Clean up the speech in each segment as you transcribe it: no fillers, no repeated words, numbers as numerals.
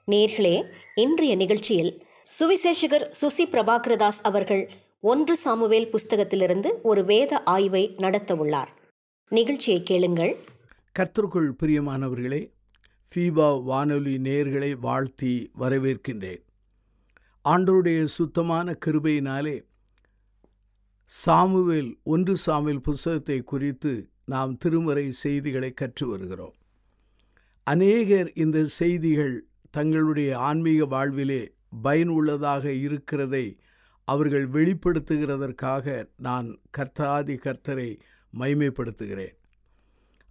நேர்களே, இன்றைய நிகழ்ச்சியில் சுவிசேஷகர் சுசி பிரபாகரதாஸ் அவர்கள் 1 சாமுவேல் புஸ்தகத்திலிருந்து ஒரு வேத ஆய்வை நடத்த உள்ளார். நிகழ்ச்சியை கேளுங்கள். கர்த்தருக்குள் பிரியமானவர்களே, ஃபீபா வானொலி நேயர்களை வாழ்த்தி வரவேற்கின்றேன். ஆண்டவருடைய சுத்தமான கிருபையினாலே சாமுவேல் 1 சாமுவேல் புஸ்தகத்தை குறித்து நாம் திருமறை செய்திகளை கற்று வருகிறோம். அநேகர் இந்த செய்திகள் தங்களுடைய ஆன்மீக வாழ்விலே பயனுள்ளதாக இருக்கிறதை அவர்கள் வெளிப்படுத்துகிறதற்காக நான் கர்த்தாதி கர்த்தரை மகிமைப்படுத்துகிறேன்.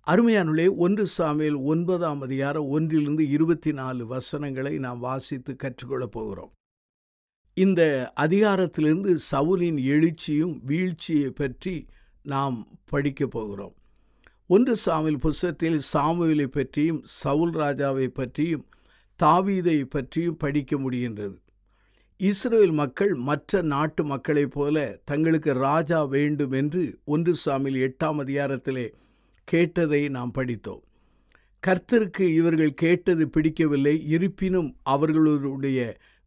அருமையானுள்ளே, 1 சாமுவேல் 9ஆம் அதிகாரம் 1 24 வசனங்களை நாம் வாசித்து கற்றுக்கொள்ளப் போகிறோம். இந்த அதிகாரத்திலிருந்து சவுலின் எழுச்சியும் வீழ்ச்சியை பற்றி நாம் படிக்கப் போகிறோம். 1 சாமுவேல் புஸ்தகத்தில் சாமுவேலை பற்றியும் சவுல் ராஜாவை பற்றியும் தாவீதை பற்றியும் படிக்க முடிகின்றது. இஸ்ரவேல் மக்கள் மற்ற நாட்டு மக்களைப் போல தங்களுக்கு ராஜா வேண்டும் என்று 1 சாமுவேல் 8ஆம் அதிகாரத்திலே கேட்டதை நாம் படித்தோம். கர்த்தருக்கு இவர்கள் கேட்டது பிடிக்கவில்லை. இருப்பினும் அவர்களுடைய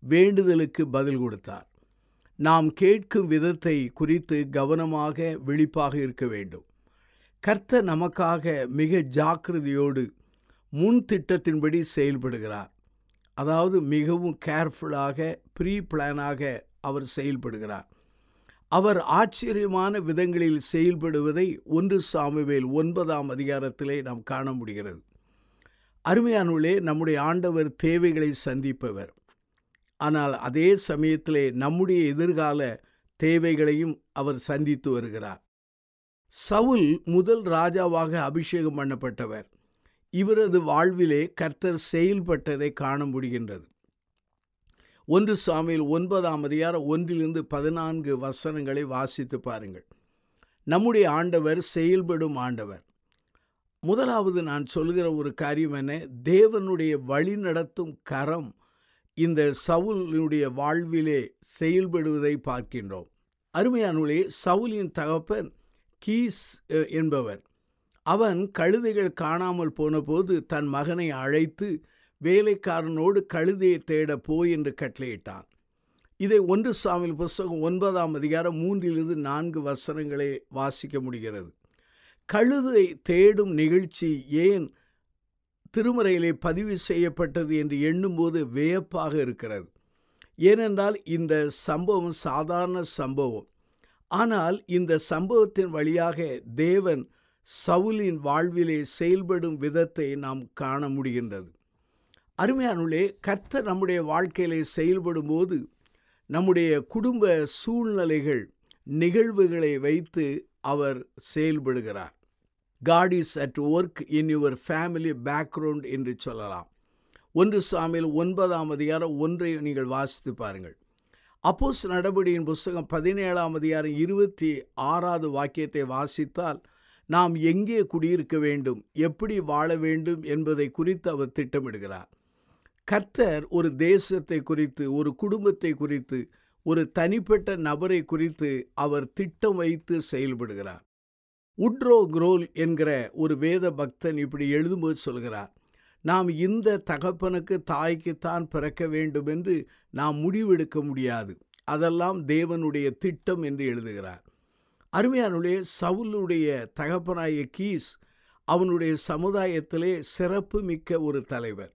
வேண்டுதலுக்கு பதில் கொடுத்தார். நாம் கேட்கும் விதத்தை குறித்து கவனமாக விழிப்பாக இருக்க வேண்டும். கர்த்தர் நமக்காக மிக ஜாக்கிரதையோடு முன் திட்டத்தின்படி செயல்படுகிறார். அதாவது மிகவும் கேர்ஃபுல்லாக, ப்ரீ பிளானாக அவர் செயல்படுகிறார். அவர் ஆச்சரியமான விதங்களில் செயல்படுவதை 1 சாமுவேல் 9ஆம் அதிகாரத்திலே நாம் காண முடிகிறது. அருமையானவர்களே, நம்முடைய ஆண்டவர் தேவைகளை சந்திப்பவர். ஆனால் அதே சமயத்திலே நம்முடைய எதிர்கால தேவைகளையும் அவர் சந்தித்து வருகிறார். சவுல் முதல் ராஜாவாக அபிஷேகம் பண்ணப்பட்டவர். இவரது வாழ்விலே கர்த்தர் செயல்பட்டதை காண முடிகின்றது. 1 சாமுவேல் 9ஆம் அதிகாரம் 1-14 வசனங்களை வாசித்து பாருங்கள். நம்முடைய ஆண்டவர் செயல்படும் ஆண்டவர். முதலாவது நான் சொல்கிற ஒரு காரியம் என்ன? தேவனுடைய வழி நடத்தும் கரம் இந்த சவுலினுடைய வாழ்விலே செயல்படுவதை பார்க்கின்றோம். அருமையானவர்களே, சவுலின் தகப்பன் கீஸ் என்பவர். அவன் கழுதைகள் காணாமல் போனபோது தன் மகனை அழைத்து வேலைக்காரனோடு கழுதையை தேட போய் என்று கட்டளையிட்டான். இதை 1 சாமுவேல் புஸ்தகம் 9ஆம் அதிகாரம் 3-4 வசனங்களை வாசிக்க முடிகிறது. கழுதை தேடும் நிகழ்ச்சி ஏன் திருமறையிலே பதிவு செய்யப்பட்டது என்று எண்ணும்போது வியப்பாக இருக்கிறது. ஏனென்றால் இந்த சம்பவம் சாதாரண சம்பவம். ஆனால் இந்த சம்பவத்தின் வழியாக தேவன் சவுலின் வாழ்விலே செயல்படும் விதத்தை நாம் காண முடிகின்றது. அருமையானவர்களே, கர்த்தர் நம்முடைய வாழ்க்கையிலே செயல்படும் போது நம்முடைய குடும்ப சூழ்நிலைகள், நிகழ்வுகளை வைத்து அவர் செயல்படுகிறார். God is at work in your family background என்று சொல்லலாம். 1 சாமுவேல் 9ஆம் அதிகாரம் 1 நீங்கள் வாசித்து பாருங்கள். அப்போஸ்தலர் நடபடியின் புஸ்தகம் 17ஆம் அதிகாரம் 26வது வாக்கியத்தை வாசித்தால் நாம் எங்கே குடியிருக்க வேண்டும், எப்படி வாழ வேண்டும் என்பதை குறித்து அவர் திட்டமிடுகிறார். கர்த்தர் ஒரு தேசத்தை குறித்து, ஒரு குடும்பத்தை குறித்து, ஒரு தனிப்பட்ட நபரை குறித்து அவர் திட்டம் வைத்து செயல்படுகிறார். உட்ரோ குரோல் என்கிற ஒரு வேத பக்தன் இப்படி எழுதும்போது சொல்கிறார், நாம் இந்த தகப்பனுக்கு தாய்க்குத்தான் பிறக்க வேண்டும் என்று நாம் முடிவெடுக்க முடியாது, அதெல்லாம் தேவனுடைய திட்டம் என்று எழுதுகிறார். அருமையானவர்களே, சவுலுடைய தகப்பனாகிய கீஸ் அவனுடைய சமுதாயத்திலே சிறப்பு மிக்க ஒரு தலைவர்,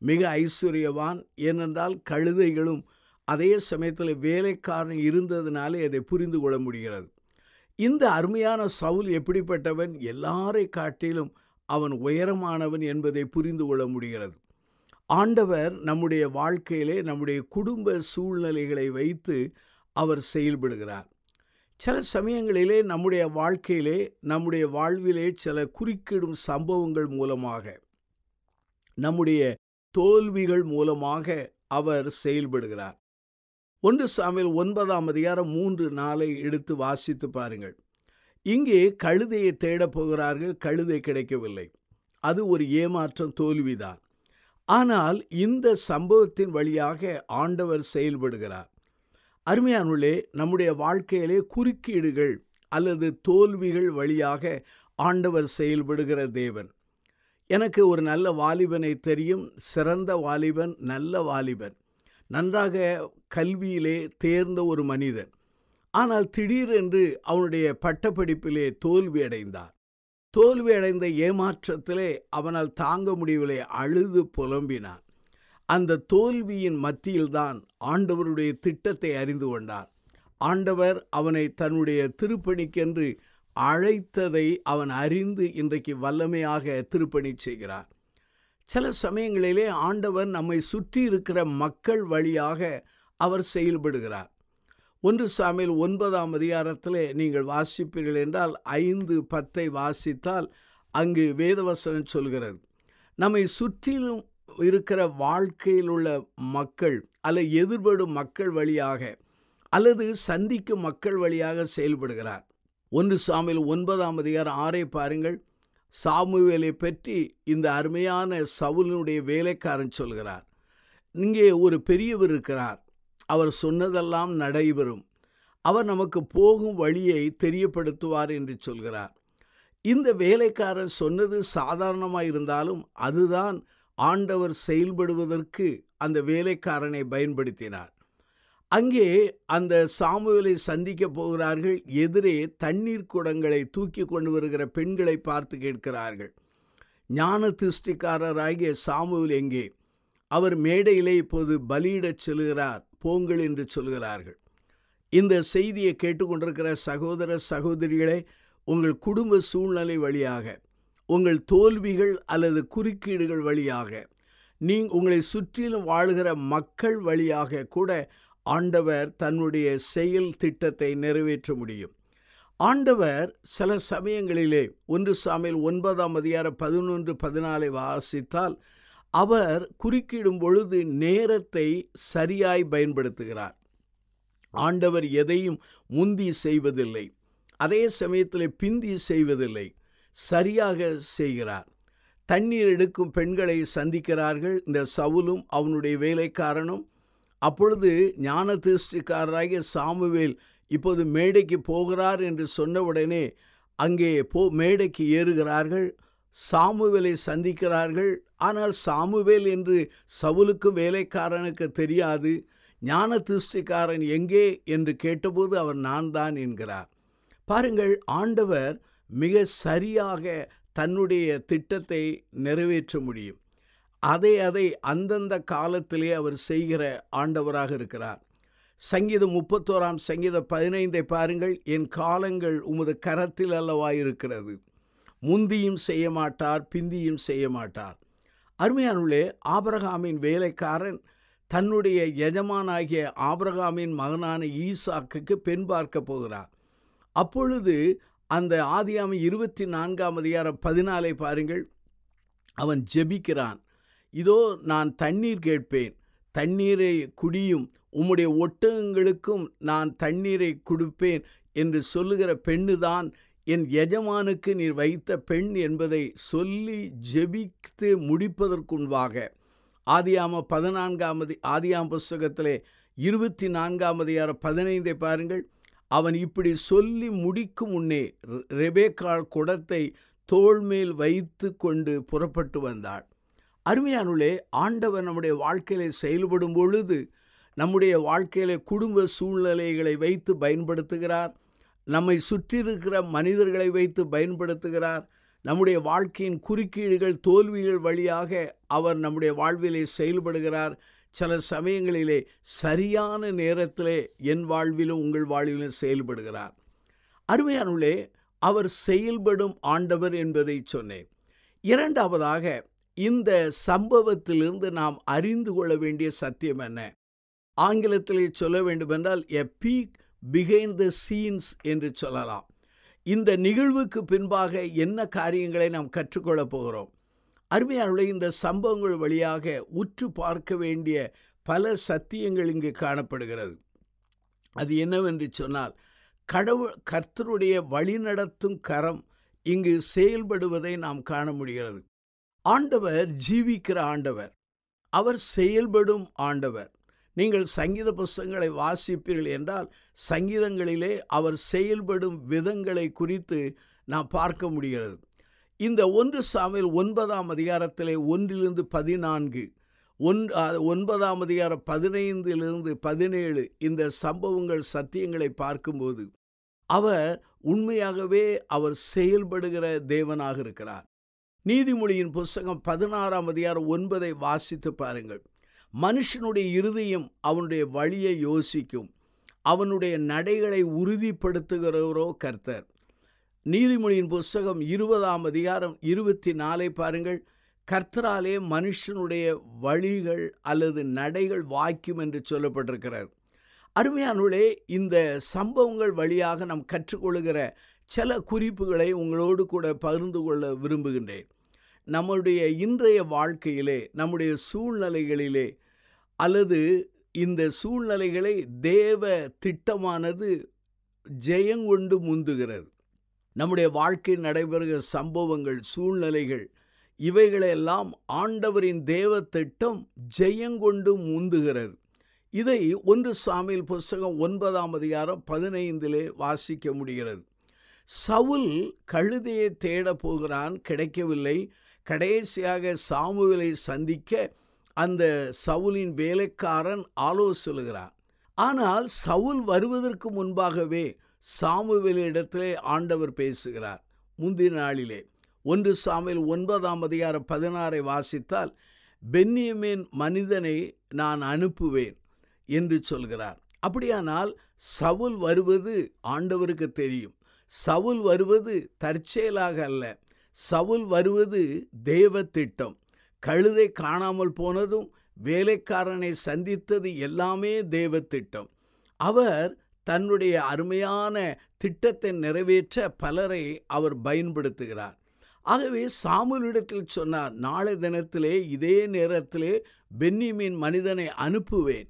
மிக ஐஸ்வர்யவான். ஏனென்றால் கழுதைகளும் அதே சமயத்தில் வேலைக்காரன் இருந்ததினாலே அதை புரிந்து கொள்ள முடிகிறது. இந்த அருமையான சவுல் எப்படிப்பட்டவன்? எல்லாரை காட்டிலும் அவன் உயரமானவன் என்பதை புரிந்து கொள்ள முடிகிறது. ஆண்டவர் நம்முடைய வாழ்க்கையிலே நம்முடைய குடும்ப சூழ்நிலைகளை வைத்து அவர் செயல்படுகிறார். சில சமயங்களிலே நம்முடைய வாழ்க்கையிலே, நம்முடைய வாழ்விலே சில குறுக்கிடும் சம்பவங்கள் மூலமாக, நம்முடைய தோல்விகள் மூலமாக அவர் செயல்படுகிறார். 1 சாமுவேல் 9ஆம் அதிகாரம் 3-4 எடுத்து வாசித்து பாருங்கள். இங்கே கழுதையை தேடப் போகிறார்கள், கழுதை கிடைக்கவில்லை. அது ஒரு ஏமாற்றம், தோல்விதான். ஆனால் இந்த சம்பவத்தின் வழியாக ஆண்டவர் செயல்படுகிறார். அருமையானவர்களே, நம்முடைய வாழ்க்கையிலே குறுக்கீடுகள் அல்லது தோல்விகள் வழியாக ஆண்டவர் செயல்படுகிற தேவன். எனக்கு ஒரு நல்ல வாலிபனை தெரியும், சிறந்த வாலிபன், நல்ல வாலிபன், நன்றாக கல்வியிலே தேர்ந்த ஒரு மனிதன். ஆனால் திடீரென்று அவனுடைய பட்டப்படிப்பிலே தோல்வி அடைந்தார். தோல்வி அடைந்த ஏமாற்றத்திலே அவனால் தாங்க முடியவில்லை, அழுது புலம்பினான். அந்த தோல்வியின் மத்தியில்தான் ஆண்டவருடைய திட்டத்தை அறிந்து கொண்டார். ஆண்டவர் அவனை தன்னுடைய திருப்பணிக்கென்று அழைத்ததை அவன் அறிந்து இன்றைக்கு வல்லமையாக திருப்பணி செய்கிறார். சில சமயங்களிலே ஆண்டவர் நம்மை சுற்றி இருக்கிற மக்கள் வழியாக அவர் செயல்படுகிறார். 1 சாமுவேல் 9ஆம் அதிகாரத்திலே நீங்கள் வாசிப்பீர்கள் என்றால் 5:10 வாசித்தால் அங்கு வேதவசனம் சொல்கிறது, நம்மை சுற்றிலும் இருக்கிற வாழ்க்கையில் உள்ள மக்கள் அல்லது எதிர்படும் மக்கள் வழியாக அல்லது சந்திக்கும் மக்கள் வழியாக செயல்படுகிறார். 1 சாமுவேல் 9ஆம் அதிகாரம் 6 பாருங்கள். சாமுவேலை பற்றி இந்த அருமையான சவுலினுடைய வேலைக்காரன் சொல்கிறார், இங்கே ஒரு பெரியவர் இருக்கிறார், அவர் சொன்னதெல்லாம் நடைபெறும், அவர் நமக்கு போகும் வழியை தெரியப்படுத்துவார் என்று சொல்கிறார். இந்த வேலைக்காரன் சொன்னது சாதாரணமாக இருந்தாலும் அதுதான் ஆண்டவர் செயல்படுவதற்கு அந்த வேலைக்காரனை பயன்படுத்தினார். அங்கே அந்த சாமுவேலை சந்திக்க போகிறார்கள். எதிரே தண்ணீர் குடங்களை தூக்கி கொண்டு வருகிற பெண்களை பார்த்து கேட்கிறார்கள், ஞான திருஷ்டிக்காரராகிய சாமுவேல் எங்கே? அவர் மேடையிலே இப்போது பலியிடச் செல்கிறார், போங்கள் என்று சொல்கிறார்கள். இந்த செய்தியை கேட்டுக்கொண்டிருக்கிற சகோதர சகோதரிகளே, உங்கள் குடும்ப சூழ்நிலை வழியாக, உங்கள் தோல்விகள் அல்லது குறுக்கீடுகள் வழியாக, உங்களை சுற்றிலும் வாழ்கிற மக்கள் வழியாக கூட ஆண்டவர் தன்னுடைய செயல் திட்டத்தை நிறைவேற்ற முடியும். ஆண்டவர் சில சமயங்களிலே 1 சாமுவேல் 9ஆம் அதிகாரம் 11-14 வாசித்தால் அவர் குறுக்கிடும் பொழுது நேரத்தை சரியாய் பயன்படுத்துகிறார். ஆண்டவர் எதையும் முந்தி செய்வதில்லை, அதே சமயத்தில் பிந்தி செய்வதில்லை, சரியாக செய்கிறார். தண்ணீர் எடுக்கும் பெண்களை சந்திக்கிறார்கள் இந்த சவுலும் அவனுடைய வேலைக்காரனும். அப்பொழுது ஞான திருஷ்டிக்காரராகிய சாமுவேல் இப்போது மேடைக்கு போகிறார் என்று சொன்னவுடனே அங்கே மேடைக்கு ஏறுகிறார்கள், சாமுவேலை சந்திக்கிறார்கள். ஆனால் சாமுவேல் என்று சவுலுக்கு வேலைக்காரனுக்கு தெரியாது. ஞான திருஷ்டிக்காரன் எங்கே என்று கேட்டபோது அவர் நான் தான் என்கிறார். பாருங்கள், ஆண்டவர் மிக சரியாக தன்னுடைய திட்டத்தை நிறைவேற்ற முடியும். அதை அந்தந்த காலத்திலே அவர் செய்கிற ஆண்டவராக இருக்கிறார். சங்கீதம் 31ஆம் சங்கீதம் 15 பாருங்கள், என் காலங்கள் உமது கரத்தில் அல்லவா இருக்கிறது, முந்தியும் செய்ய மாட்டார், பிந்தியும் செய்ய மாட்டார். அருமையானவர்களே, ஆபிரகாமின் வேலைக்காரன் தன்னுடைய எஜமானாகிய ஆபிரகாமின் மகனான ஈசாக்குக்கு பெண் பார்க்க போகிறார். அப்பொழுது அந்த ஆதியாகமம் 24ஆம் அதிகாரம் 14 பாருங்கள், அவன் ஜெபிக்கிறான், இதோ நான் தண்ணீர் கேட்பேன், தண்ணீரை குடியும், உம்முடைய ஒட்டகங்களுக்கும் நான் தண்ணீரை கொடுப்பேன் என்று சொல்லுகிற பெண்ணுதான் என் எஜமானுக்கு நீர் வைத்த பெண் என்பதை சொல்லி ஜெபித்து முடிப்பதற்குன்பாக ஆதியாகமம் புஸ்தகத்திலே 24ஆம் அதிகாரம் 15 பாருங்கள், அவன் இப்படி சொல்லி முடிக்கும் முன்னே ரெபேக்காள் குடத்தை தோள்மேல் வைத்து கொண்டு புறப்பட்டு வந்தாள். அருமையானவர்களே, ஆண்டவர் நம்முடைய வாழ்க்கையிலே செயல்படும் பொழுது நம்முடைய வாழ்க்கையிலே குடும்ப சூழ்நிலைகளை வைத்து பயன்படுத்துகிறார், நம்மை சுற்றியிருக்கிற மனிதர்களை வைத்து பயன்படுத்துகிறார், நம்முடைய வாழ்க்கையின் குறுக்கீடுகள் தோல்விகள் வழியாக அவர் நம்முடைய வாழ்விலே செயல்படுகிறார். சில சமயங்களிலே சரியான நேரத்திலே என் வாழ்விலும் உங்கள் வாழ்விலும் செயல்படுகிறார். அருமையானவர்களே, அவர் செயல்படும் ஆண்டவர் என்பதை சொன்னேன். இரண்டாவதாக, இந்த சம்பவத்திலிருந்து நாம் அறிந்து கொள்ள வேண்டிய சத்தியம் என்ன? ஆங்கிலத்திலே சொல்ல வேண்டுமென்றால் எ பீக் பிஹைண்ட் த சீன்ஸ் என்று சொல்லலாம். இந்த நிகழ்வுக்கு பின்பாக என்ன காரியங்களை நாம் கற்றுக்கொள்ளப் போகிறோம்? அருமையானவர்களே, இந்த சம்பவங்கள் வழியாக உற்று பார்க்க வேண்டிய பல சத்தியங்கள் இங்கு காணப்படுகிறது. அது என்னவென்று சொன்னால், கர்த்தருடைய வழிநடத்தும் கரம் இங்கு செயல்படுவதை நாம் காண முடிகிறது. ஆண்டவர் ஜீவிக்கிற ஆண்டவர், அவர் செயல்படும் ஆண்டவர். நீங்கள் சங்கீத புஸ்தகங்களை வாசிப்பீர்கள் என்றால் சங்கீதங்களிலே அவர் செயல்படும் விதங்களை குறித்து நாம் பார்க்க முடிகிறது. இந்த 1 சாமுவேல் 9ஆம் அதிகாரத்திலே 1-14, 9ஆம் அதிகாரம் 15-17 இந்த சம்பவங்கள் சத்தியங்களை பார்க்கும்போது அவர் உண்மையாகவே அவர் செயல்படுகிற தேவனாக இருக்கிறார். நீதிமொழியின் புஸ்தகம் 16ஆம் அதிகாரம் 9ஐ வாசித்து பாருங்கள். மனுஷனுடைய இருதயம் அவனுடைய வழியை யோசிக்கும், அவனுடைய நடைகளை உறுதிப்படுத்துகிறவரோ கர்த்தர். நீதிமொழியின் புஸ்தகம் 20ஆம் அதிகாரம் 24ஐ பாருங்கள். கர்த்தராலே மனுஷனுடைய வழிகள் அல்லது நடைகள் வாய்க்கும் என்று சொல்லப்பட்டிருக்கிறது. அருமையானவர்களே, இந்த சம்பவங்கள் வழியாக நாம் கற்றுக்கொள்கிற சில குறிப்புகளை உங்களோடு கூட பகிர்ந்து கொள்ள விரும்புகின்றேன். நம்முடைய இன்றைய வாழ்க்கையிலே, நம்முடைய சூழ்நிலைகளிலே, அல்லது இந்த சூழ்நிலைகளை தேவ திட்டமானது ஜெயங்கொண்டு முந்துகிறது. நம்முடைய வாழ்க்கையில் நடைபெறுகிற சம்பவங்கள், சூழ்நிலைகள், இவைகளெல்லாம் ஆண்டவரின் தேவ திட்டம் ஜெயங்கொண்டு முந்துகிறது. இதை 1 சாமுவேல் புஸ்தகம் 9ஆம் அதிகாரம் 15 வாசிக்க முடிகிறது. சவுல் கழுதையை தேட போகிறான், கிடைக்கவில்லை. கடைசியாக சாமுவேலை சந்திக்க அந்த சவுலின் வேலைக்காரன் ஆலோசிக்கிறான். ஆனால் சவுல் வருவதற்கு முன்பாகவே சாமுவேலிடத்திலே ஆண்டவர் பேசுகிறார். முந்தின நாளிலே 1 சாமுவேல் 9ஆம் அதிகாரம் 16ஐ வாசித்தால், பென்யமீன் மனிதனை நான் அனுப்புவேன் என்று சொல்கிறார். அப்படியானால் சவுல் வருவது ஆண்டவருக்கு தெரியும். சவுல் வருவது தற்செயலாக அல்ல, சவுல் வருவது தேவ திட்டம். கழுதை காணாமல் போனதும் வேலைக்காரனை சந்தித்தது எல்லாமே தேவ திட்டம். அவர் தன்னுடைய அருமையான திட்டத்தை நிறைவேற்ற பலரை அவர் பயன்படுத்துகிறார். ஆகவே சாமுவேலிடத்தில் சொன்னார், நாளை தினத்திலே இதே நேரத்திலே பென்யமீன் மனிதனை அனுப்புவேன்,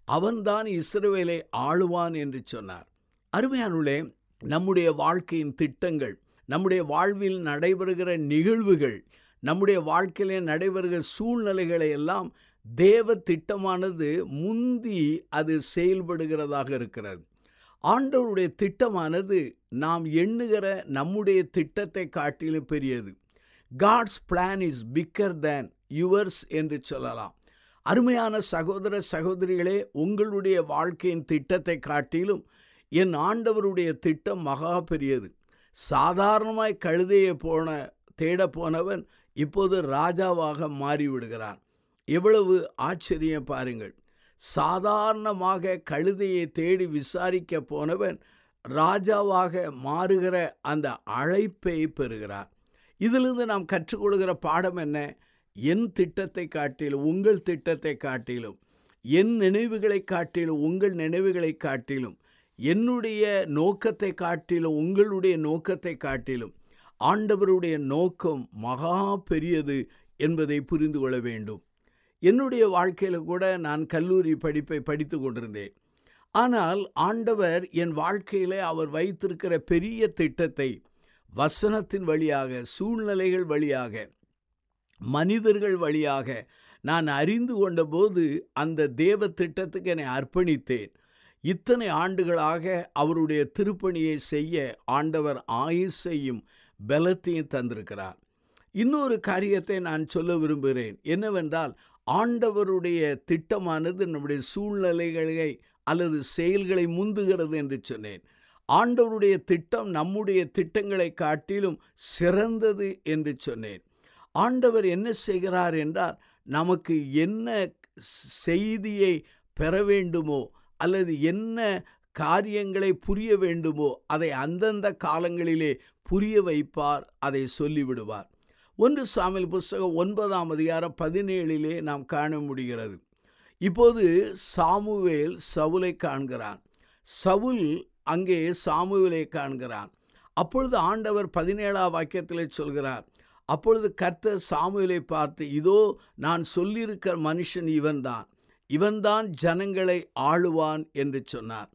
அவன்தான் இஸ்ரவேலை ஆளுவான் என்று சொன்னார். அருமையானவர்களே, நம்முடைய வாழ்க்கையின் திட்டங்கள், நம்முடைய வாழ்வில் நடைபெறுகிற நிகழ்வுகள், நம்முடைய வாழ்க்கையிலே நடைபெறுகிற சூழ்நிலைகளை எல்லாம் தேவ திட்டமானது முந்தி அது செயல்படுகிறதாக இருக்கிறது. ஆண்டவருடைய திட்டமானது நாம் எண்ணுகிற நம்முடைய திட்டத்தை காட்டிலும் பெரியது. God's plan is bigger than yours என்று சொல்லலாம். அருமையான சகோதர சகோதரிகளே, உங்களுடைய வாழ்க்கையின் திட்டத்தை காட்டிலும் என் ஆண்டவருடைய திட்டம் மகா பெரியது. சாதாரணமாய் கழுதையை தேட போனவன் இப்போது ராஜாவாக மாறிவிடுகிறான். எவ்வளவு ஆச்சரியம் பாருங்கள். சாதாரணமாக கழுதையை தேடி விசாரிக்க போனவன் ராஜாவாக மாறுகிற அந்த அழைப்பை பெறுகிறார். இதிலிருந்து நாம் கற்றுக்கொள்கிற பாடம் என்ன? என் திட்டத்தை காட்டிலும் உங்கள் திட்டத்தை காட்டிலும், என் நினைவுகளை காட்டிலும் உங்கள் நினைவுகளை காட்டிலும், என்னுடைய நோக்கத்தை காட்டிலும் உங்களுடைய நோக்கத்தை காட்டிலும் ஆண்டவருடைய நோக்கம் மகா பெரியது என்பதை புரிந்து கொள்ள வேண்டும். என்னுடைய வாழ்க்கையில் கூட நான் கல்லூரி படிப்பை படித்து கொண்டிருந்தேன். ஆனால் ஆண்டவர் என் வாழ்க்கையிலே அவர் வைத்திருக்கிற பெரிய திட்டத்தை வசனத்தின் வழியாக, சூழ்நிலைகள் வழியாக, மனிதர்கள் வழியாக நான் அறிந்து கொண்டபோது அந்த தேவ திட்டத்துக்கு என்னை அர்ப்பணித்தேன். இத்தனை ஆண்டுகளாக அவருடைய திருப்பணியை செய்ய ஆண்டவர் ஆயுசையும் பலத்தையும் தந்திருக்கிறார். இன்னொரு காரியத்தை நான் சொல்ல விரும்புகிறேன். என்னவென்றால், ஆண்டவருடைய திட்டமானது நம்முடைய சூழ்நிலைகளை அல்லது செயல்களை முந்துகிறது என்று சொன்னேன். ஆண்டவருடைய திட்டம் நம்முடைய திட்டங்களை காட்டிலும் சிறந்தது என்று சொன்னேன். ஆண்டவர் என்ன செய்கிறார் என்றால், நமக்கு என்ன செய்தியை பெற வேண்டுமோ அல்லது என்ன காரியங்களை புரிய வேண்டுமோ அதை அந்தந்த காலங்களிலே புரிய வைப்பார், அதை சொல்லிவிடுவார். 1 சாமுவேல் புஸ்தகம் 9ஆம் அதிகாரம் 17 நாம் காண முடிகிறது. இப்போது சாமுவேல் சவுலை காண்கிறான், சவுல் அங்கே சாமுவேலை காண்கிறான். அப்பொழுது ஆண்டவர் 17ஆம் வாக்கியத்தில் சொல்கிறார், அப்பொழுது கர்த்தர் சாமுவேலை பார்த்து, இதோ நான் சொல்லியிருக்கிற மனுஷன் இவன்தான் ஜனங்களை ஆளுவான் என்று சொன்னார்.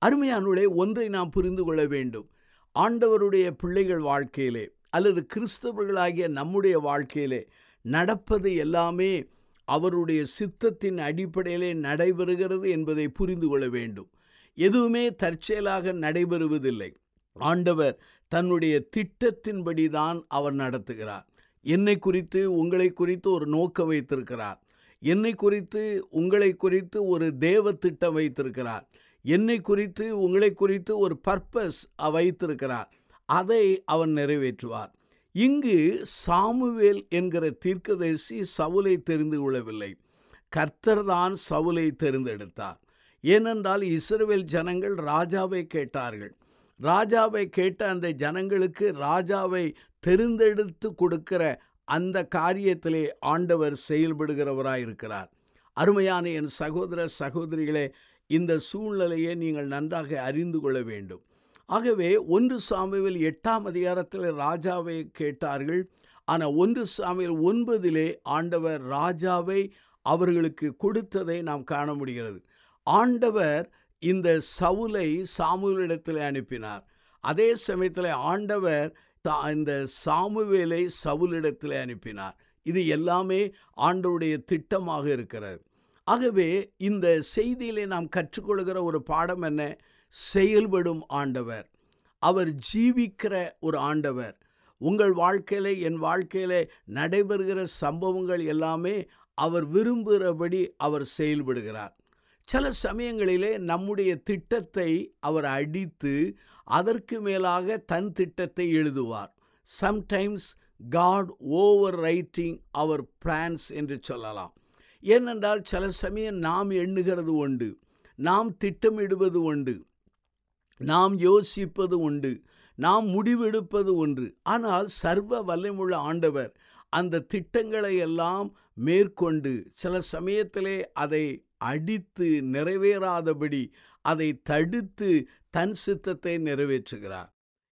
அருமையானவர்களே, ஒன்றை நாம் புரிந்து கொள்ள வேண்டும். ஆண்டவருடைய பிள்ளைகள் வாழ்க்கையிலே அல்லது கிறிஸ்தவர்களாகிய நம்முடைய வாழ்க்கையிலே நடப்பது எல்லாமே அவருடைய சித்தத்தின் அடிப்படையிலே நடைபெறுகிறது என்பதை புரிந்து கொள்ள வேண்டும். எதுவுமே தற்செயலாக நடைபெறுவதில்லை. ஆண்டவர் தன்னுடைய திட்டத்தின்படி தான் அவர் நடத்துகிறார். என்னை குறித்து உங்களை குறித்து ஒரு நோக்கம் வைத்திருக்கிறார். என்னை குறித்து உங்களை குறித்து ஒரு தேவ திட்டம் வைத்திருக்கிறார். என்னை குறித்து உங்களை குறித்து ஒரு பர்பஸ் வைத்திருக்கிறார். அதை அவர் நிறைவேற்றுவார். இங்கு சாமுவேல் என்கிற தீர்க்கதரிசி சவுலை தெரிந்து கொள்ளவில்லை. கர்த்தர் தான் சவுலை தெரிந்தெடுத்தார். ஏனென்றால் இஸ்ரவேல் ஜனங்கள் ராஜாவை கேட்டார்கள். ராஜாவை கேட்ட அந்த ஜனங்களுக்கு ராஜாவை தெரிந்தெடுத்து கொடுக்கிற அந்த காரியத்திலே ஆண்டவர் செயல்படுகிறவராயிருக்கிறார். அருமையான என் சகோதர சகோதரிகளே, இந்த சூழ்நிலையை நீங்கள் நன்றாக அறிந்து கொள்ள வேண்டும். ஆகவே 1 சாமுவேல் 8ஆம் அதிகாரத்தில் ராஜாவை கேட்டார்கள். ஆனால் 1 சாமுவேல் 9 ஆண்டவர் ராஜாவை அவர்களுக்கு கொடுத்ததை நாம் காண முடிகிறது. ஆண்டவர் இந்த சவுலை சாமுவேலிடத்தில் அனுப்பினார். அதே சமயத்தில் ஆண்டவர் இந்த சாமுவேலை சவுலிடத்தில் அனுப்பினார். இது எல்லாமே ஆண்டவருடைய திட்டமாக இருக்கிறது. ஆகவே இந்த செய்தியிலே நாம் கற்றுக்கொள்கிற ஒரு பாடம் என்ன? செயல்படும் ஆண்டவர், அவர் ஜீவிக்கிற ஒரு ஆண்டவர். உங்கள் வாழ்க்கையிலே என் வாழ்க்கையிலே நடைபெறுகிற சம்பவங்கள் எல்லாமே அவர் விரும்புகிறபடி அவர் செயல்படுகிறார். சில சமயங்களிலே நம்முடைய திட்டத்தை அவர் அடித்து அதற்கு மேலாக தன் திட்டத்தை எழுதுவார். சம்டைம்ஸ் காட் ஓவர் ரைட்டிங் அவர் பிளான்ஸ் என்று சொல்லலாம். ஏனென்றால் சில சமயம் நாம் எண்ணுகிறது உண்டு, நாம் திட்டமிடுவது உண்டு, நாம் யோசிப்பது உண்டு, நாம் முடிவெடுப்பது ஒன்று. ஆனால் சர்வ வல்லமையுள்ள ஆண்டவர் அந்த திட்டங்களை எல்லாம் மேற்கொண்டு சில சமயத்திலே அதை அடித்து நிறைவேறாதபடி அதை தடுத்து தன் சித்தத்தை நிறைவேற்றுகிறார்.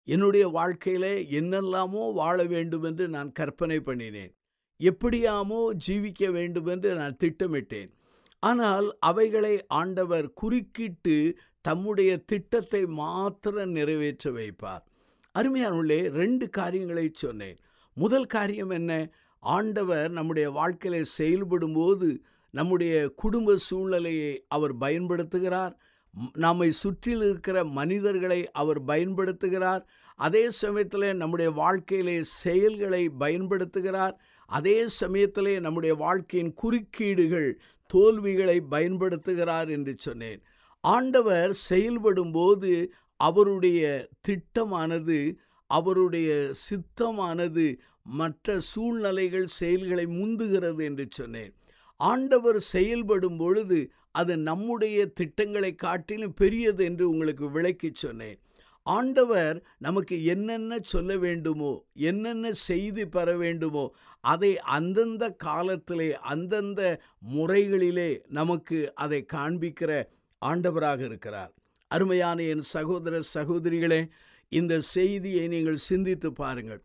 என்னுடைய வாழ்க்கையிலே என்னெல்லாமோ வாழ வேண்டும் என்று நான் கற்பனை பண்ணினேன், எப்படியாமோ ஜீவிக்க வேண்டும் என்று நான் திட்டமிட்டேன். ஆனால் அவைகளை ஆண்டவர் குறுக்கிட்டு தம்முடைய திட்டத்தை மாத்திரம் நிறைவேற்ற வைப்பார். அருமையானவர்களே, 2 காரியங்களை சொன்னேன். முதல் காரியம் என்ன? ஆண்டவர் நம்முடைய வாழ்க்கையில செயல்படும் போது நம்முடைய குடும்ப சூழ்நிலையை அவர் பயன்படுத்துகிறார். நம்மை சுற்றில் இருக்கிற மனிதர்களை அவர் பயன்படுத்துகிறார். அதே சமயத்தில் நம்முடைய வாழ்க்கையிலே செயல்களை பயன்படுத்துகிறார். அதே சமயத்திலே நம்முடைய வாழ்க்கையின் குறுக்கீடுகள் தோல்விகளை பயன்படுத்துகிறார் என்று சொன்னேன். ஆண்டவர் செயல்படும் போது அவருடைய திட்டமானது, அவருடைய சித்தமானது மற்ற சூழ்நிலைகள் செயல்களை முந்துகிறது என்று சொன்னேன். ஆண்டவர் செயல்படும் பொழுது அது நம்முடைய திட்டங்களை காட்டிலும் பெரியது என்று உங்களுக்கு விளக்கி சொன்னேன். ஆண்டவர் நமக்கு என்னென்ன சொல்ல வேண்டுமோ, என்னென்ன செய்தி பெற வேண்டுமோ அதை அந்தந்த காலத்திலே அந்தந்த முறைகளிலே நமக்கு அதை காண்பிக்கிற ஆண்டவராக இருக்கிறார். அருமையான என் சகோதர சகோதரிகளே, இந்த செய்தியை நீங்கள் சிந்தித்து பாருங்கள்.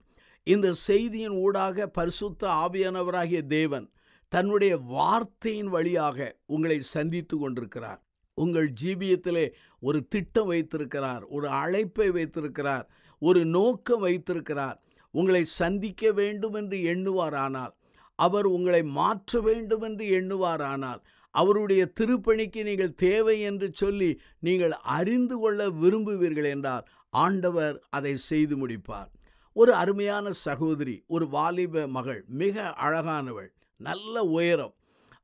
இந்த செய்தியின் ஊடாக பரிசுத்த ஆவியானவராகிய தேவன் தன்னுடைய வார்த்தையின் வழியாக உங்களை சந்தித்து கொண்டிருக்கிறார். உங்கள் ஜீவியத்திலே ஒரு திட்டம் வைத்திருக்கிறார், ஒரு அழைப்பை வைத்திருக்கிறார், ஒரு நோக்கம் வைத்திருக்கிறார். உங்களை சந்திக்க வேண்டும் என்று எண்ணுவாரானால், அவர் உங்களை மாற்ற வேண்டும் என்று எண்ணுவாரானால், அவருடைய திருப்பணிக்கு நீங்கள் தேவை என்று சொல்லி நீங்கள் அறிந்து கொள்ள விரும்புவீர்கள் என்றால் ஆண்டவர் அதை செய்து முடிப்பார். ஒரு அருமையான சகோதரி, ஒரு வாலிப மகள், மிக அழகானவள், நல்ல உயரம்,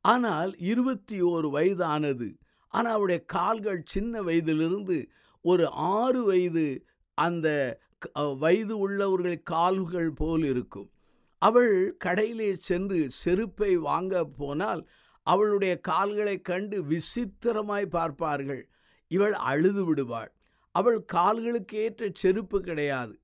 ஆனால் 21 வயதானது. ஆனால் அவருடைய கால்கள் சின்ன வயதிலிருந்து ஒரு 6 வயது அந்த வயது உள்ளவர்கள் கால்கள் போல் இருக்கும். அவள் கடையிலே சென்று செருப்பை வாங்க போனால் அவளுடைய கால்களை கண்டு விசித்திரமாய் பார்ப்பார்கள். இவள் அழுது விடுவாள். அவள் கால்களுக்கு ஏற்ற செருப்பு கிடையாது.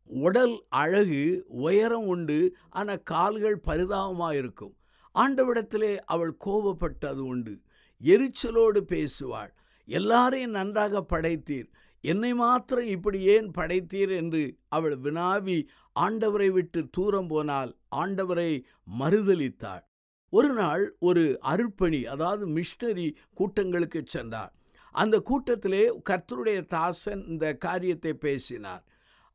உடல் அழகு, உயரம் உண்டு, ஆனால் கால்கள் பரிதாபமாக இருக்கும். ஆண்டவரிடத்திலே அவள் கோபப்பட்டது உண்டு. எரிச்சலோடு பேசுவாள். எல்லாரையும் நன்றாக படைத்தீர், என்னை மாத்திரம் இப்படி ஏன் படைத்தீர் என்று அவள் வினாவி ஆண்டவரை விட்டு தூரம் போனால் ஆண்டவரை மறுதலித்தாள். ஒரு நாள் ஒரு அருட்பணி, அதாவது மிஷனரி கூட்டங்களுக்கு சென்றார். அந்த கூட்டத்திலே கர்த்தருடைய தாசன் இந்த காரியத்தை பேசினார்.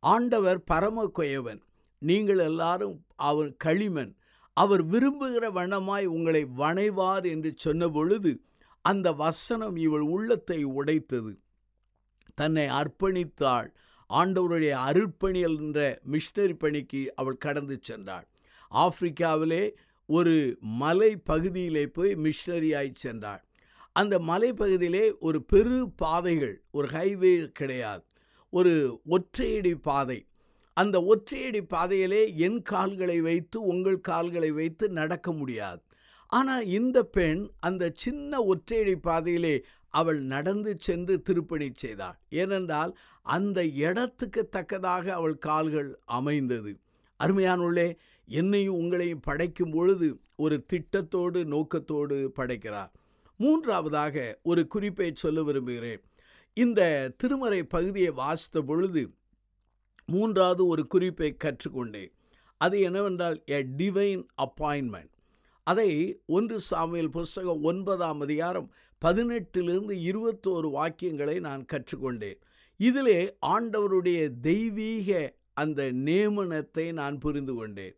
ஆண்டவர் பரம கொயவன், நீங்கள் எல்லாரும் அவர் களிமண், அவர் விரும்புகிற வண்ணமாய் உங்களை வணைவார் என்று சொன்ன பொழுது அந்த வசனம் இவள் உள்ளத்தை உடைத்தது. தன்னை அர்ப்பணித்தாள். ஆண்டவருடைய அருட்பணியல் என்ற மிஷனரி பணிக்கு அவள் கடந்து சென்றாள். ஆப்பிரிக்காவிலே ஒரு மலை பகுதியிலே போய் மிஷனரியாய் சென்றாள். அந்த மலைப்பகுதியிலே ஒரு பெரு பாதைகள், ஒரு ஹைவே கிடையாது, ஒரு ஒற்றையடி பாதை. அந்த ஒற்றையடி பாதையிலே என் கால்களை வைத்து உங்கள் கால்களை வைத்து நடக்க முடியாது. ஆனால் இந்த பெண் அந்த சின்ன ஒற்றையடி பாதையிலே அவள் நடந்து சென்று திருப்பணி செய்தாள். ஏனென்றால் அந்த இடத்துக்கு தக்கதாக அவள் கால்கள் அமைந்தது. அருமையானுள்ளே, என்னையும் உங்களையும் படைக்கும் பொழுது ஒரு திட்டத்தோடு நோக்கத்தோடு படைக்கிறார். மூன்றாவதாக ஒரு குறிப்பை சொல்ல விரும்புகிறேன். இந்த திருமறை பகுதியை வாசித்த பொழுது மூன்றாவது ஒரு குறிப்பை கற்றுக்கொண்டேன். அது என்னவென்றால் எ டிவைன் அப்பாயின்மெண்ட். அதை 1 சாமுவேல் புஸ்தகம் 9ஆம் அதிகாரம் 18 21 வாக்கியங்களை நான் கற்றுக்கொண்டேன். இதிலே ஆண்டவருடைய தெய்வீக அந்த நியமனத்தை நான் புரிந்து கொண்டேன்.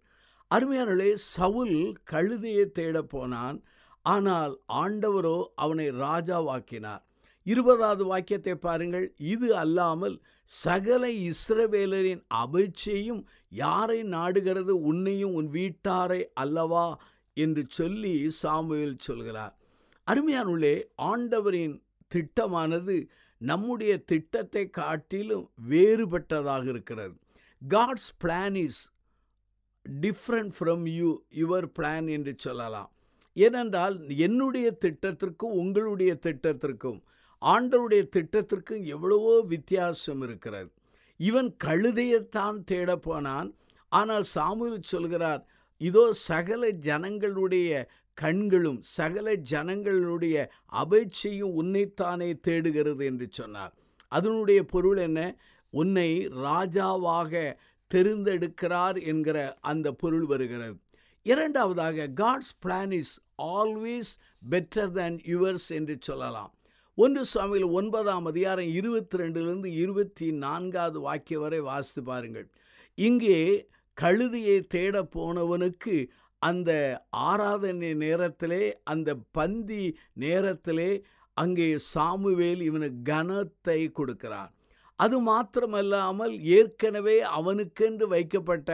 அருமையானவர்களே, சவுல் கழுதையை தேட போனான். ஆனால் ஆண்டவரோ அவனை ராஜாவாக்கினார். 20வது வாக்கியத்தை பாருங்கள். இது அல்லாமல் சகல இஸ்ரவேலரின் அபேட்சையும் யாரை நாடுகிறது, உன்னையும் உன் வீட்டாரை அல்லவா என்று சொல்லி சாமுவேல் சொல்கிறார். அருமையானுள்ளே, ஆண்டவரின் திட்டமானது நம்முடைய திட்டத்தை காட்டிலும் வேறுபட்டதாக இருக்கிறது. God's plan is different from your plan என்று சொல்லலாம். ஏனென்றால் என்னுடைய திட்டத்திற்கும் உங்களுடைய திட்டத்திற்கும் ஆண்டவருடைய திட்டத்திற்கும் எவ்வளவோ வித்தியாசம் இருக்கிறது. இவன் கழுதையைத்தான் தேட போனான். ஆனால் சாமுவேல் சொல்கிறார், இதோ சகல ஜனங்களுடைய கண்களும் சகல ஜனங்களுடைய அபேட்சையும் உன்னைத்தானே தேடுகிறது என்று சொன்னார். அதனுடைய பொருள் என்ன? உன்னை ராஜாவாக தெரிந்தெடுக்கிறார் என்கிற அந்த பொருள் வருகிறது. இரண்டாவதாக, God's plan is always better than yours என்று சொல்லலாம். 1 சாமுவேல் 9ஆம் அதிகாரம் 22 24 வாக்கியம் வரை வாசித்து பாருங்கள். இங்கே கழுதையை தேட போனவனுக்கு அந்த ஆராதனை நேரத்திலே, அந்த பந்தி நேரத்திலே அங்கே சாமுவேல் இவனுக்கு கனத்தை கொடுக்கிறான். அது மாத்திரமல்லாமல் ஏற்கனவே அவனுக்கென்று வைக்கப்பட்ட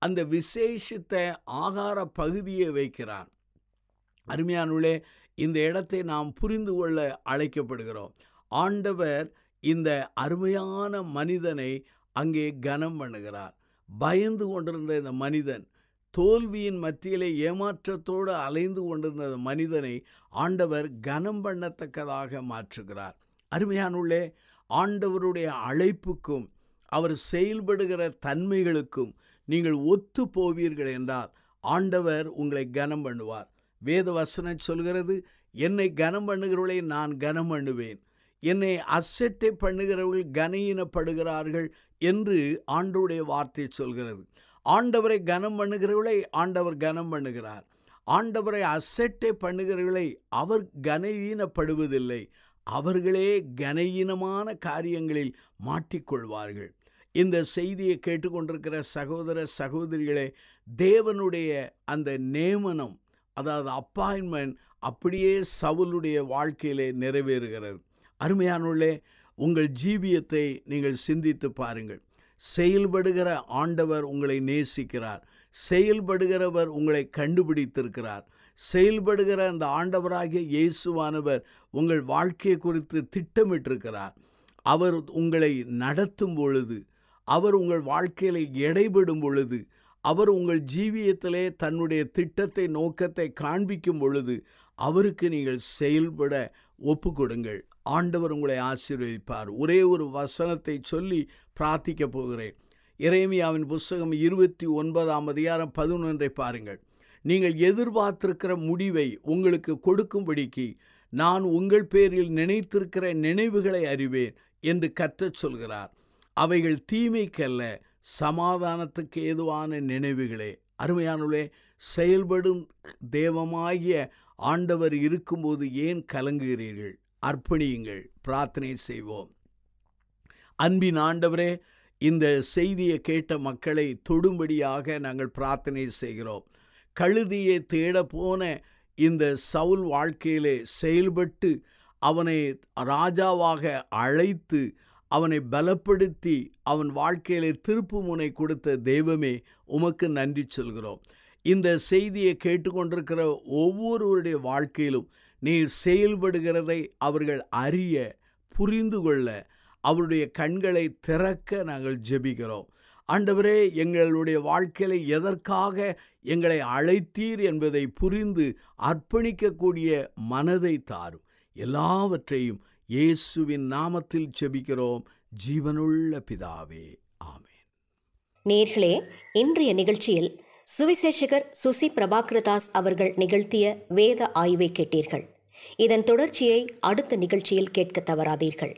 அந்த விசேஷித்த ஆகார பகுதியை வைக்கிறான். அருமையானுள்ளே, இந்த இடத்தை நாம் புரிந்து கொள்ள அழைக்கப்படுகிறோம். ஆண்டவர் இந்த அருமையான மனிதனை அங்கே கனம் பண்ணுகிறார். பயந்து கொண்டிருந்த இந்த மனிதன், தோல்வியின் மத்தியிலே ஏமாற்றத்தோடு அலைந்து கொண்டிருந்த மனிதனை ஆண்டவர் கனம் பண்ணத்தக்கதாக மாற்றுகிறார். அருமையானுள்ளே, ஆண்டவருடைய அழைப்புக்கும் அவர் செயல்படுகிற தன்மைகளுக்கும் நீங்கள் ஒத்து போவீர்கள் என்றால் ஆண்டவர் உங்களை கனம் பண்ணுவார். வேத வசனம் சொல்கிறது, என்னை கனம் பண்ணுகிறவர்களை நான் கனம் பண்ணுவேன், என்னை அசட்டை பண்ணுகிறவர்கள் கனஈனப்படுகிறார்கள் என்று ஆண்டவருடைய வார்த்தை சொல்கிறது. ஆண்டவரை கனம் பண்ணுகிறவர்களை ஆண்டவர் கனம் பண்ணுகிறார். ஆண்டவரை அசட்டை பண்ணுகிறவர்களை அவர் கனஈனப்படுவதில்லை. அவர்களே கனஈனமான காரியங்களில் மாட்டிக்கொள்வார்கள். இந்த செய்தியை கேட்டுக்கொண்டிருக்கிற சகோதர சகோதரிகளே, தேவனுடைய அந்த நியமனம், அதாவது அப்பாயின்மெண்ட் அப்படியே சவுலுடைய வாழ்க்கையிலே நிறைவேறுகிறது. அருமையானுள்ளே, உங்கள் ஜீவியத்தை நீங்கள் சிந்தித்து பாருங்கள். செயல்படுகிற ஆண்டவர் உங்களை நேசிக்கிறார். செயல்படுகிறவர் உங்களை கண்டுபிடித்திருக்கிறார். செயல்படுகிற அந்த ஆண்டவராகிய இயேசுவானவர் உங்கள் வாழ்க்கையை குறித்து திட்டமிட்டிருக்கிறார். அவர் உங்களை நடத்தும் பொழுது, அவர் உங்கள் வாழ்க்கையில் இடைபடும் பொழுது, அவர் உங்கள் ஜீவியத்திலே தன்னுடைய திட்டத்தை நோக்கத்தை காண்பிக்கும் பொழுது அவருக்கு நீங்கள் செயல்பட ஒப்பு கொடுங்கள். ஆண்டவர் உங்களை ஆசீர்வதிப்பார். ஒரே ஒரு வசனத்தை சொல்லி பிரார்த்திக்க போகிறேன். எரேமியாவின் புஸ்தகம் 29ஆம் அதிகாரம் 11 பாருங்கள். நீங்கள் எதிர்பார்த்திருக்கிற முடிவை உங்களுக்கு கொடுக்கும்படிக்கு நான் உங்கள் பேரில் நினைத்திருக்கிற நினைவுகளை அறிவேன் என்று கர்த்தர் சொல்கிறார். அவைகள் தீமைக்கல்ல, சமாதானத்துக்கு ஏதுவான நினைவுகளே. அருமையானவர்களே, செயல்படும் தெய்வமாகிய ஆண்டவர் இருக்கும்போது ஏன் கலங்குகிறீர்கள்? அர்ப்பணியுங்கள், பிரார்த்தனை செய்வோம். அன்பின் ஆண்டவரே, இந்த செய்தியை கேட்ட மக்களை தொடும்படியாக நாங்கள் பிரார்த்தனை செய்கிறோம். கழுதியை தேட போன இந்த சவுல் வாழ்க்கையிலே செயல்பட்டு அவனை ராஜாவாக அழைத்து அவனை பலப்படுத்தி அவன் வாழ்க்கையிலே திருப்பு முனை கொடுத்த தெய்வமே உமக்கு நன்றி சொல்கிறோம். இந்த செய்தியை கேட்டுக்கொண்டிருக்கிற ஒவ்வொருவருடைய வாழ்க்கையிலும் நீர் செயல்படுகிறதை அவர்கள் அறிய, புரிந்து கொள்ள அவருடைய கண்களை திறக்க நாங்கள் ஜெபிக்கிறோம். ஆண்டவரே, எங்களுடைய வாழ்க்கையில எதற்காக எங்களை அழைத்தீர் என்பதை புரிந்து அர்ப்பணிக்கக்கூடிய மனதை தாரும். எல்லாவற்றையும் இயேசுவின் நாமத்தில் ஜெபிக்கிறோம் ஜீவனுள்ள பிதாவே, ஆமென். நேர்களே, இன்றைய நிகழ்ச்சியில் சுவிசேஷகர் சுசி பிரபாகரதாஸ் அவர்கள் நிகழ்த்திய வேத ஆய்வை கேட்டீர்கள். இதன் தொடர்ச்சியை அடுத்த நிகழ்ச்சியில் கேட்க தவறாதீர்கள்.